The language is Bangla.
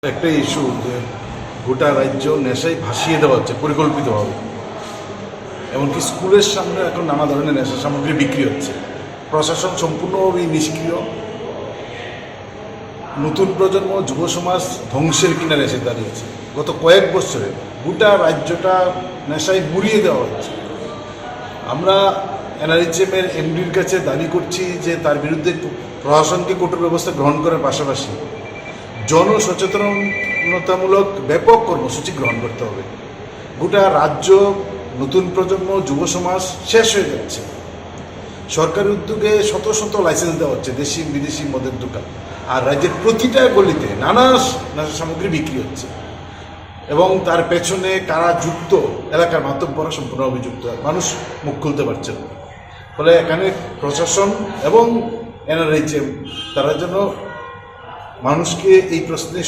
একটা ইস্যু যে গোটা রাজ্য নেশায় ভাসিয়ে দেওয়া হচ্ছে পরিকল্পিতভাবে। এমনকি স্কুলের সামনে এখন নানা ধরনের নেশা সামগ্রী বিক্রি হচ্ছে। প্রশাসন সম্পূর্ণভাবেই নিষ্ক্রিয়। নতুন প্রজন্ম যুব সমাজ ধ্বংসের কিনারে এসে দাঁড়িয়েছে। গত কয়েক বছরে গোটা রাজ্যটা নেশায় মুড়িয়ে দেওয়া হচ্ছে। আমরা এনআরএইচএমের এমডির কাছে দাবি করছি যে তার বিরুদ্ধে প্রশাসনকে কঠোর ব্যবস্থা গ্রহণ করার পাশাপাশি জনসচেতনতামূলক ব্যাপক কর্মসূচি গ্রহণ করতে হবে। গোটা রাজ্য নতুন প্রজন্ম যুব সমাজ শেষ হয়ে যাচ্ছে। সরকারি উদ্যোগে শত শত লাইসেন্স দেওয়া হচ্ছে দেশি বিদেশি মদের দোকান, আর রাজ্যের প্রতিটা গলিতে নানা নেশা সামগ্রী বিক্রি হচ্ছে এবং তার পেছনে কারা যুক্ত এলাকার মাতব্বররা সম্পূর্ণভাবে যুক্ত। মানুষ মুখ খুলতে পারছে না। ফলে এখানে প্রশাসন এবং এনআরএইচএম তারা যেন মানুষকে এই প্রশ্নে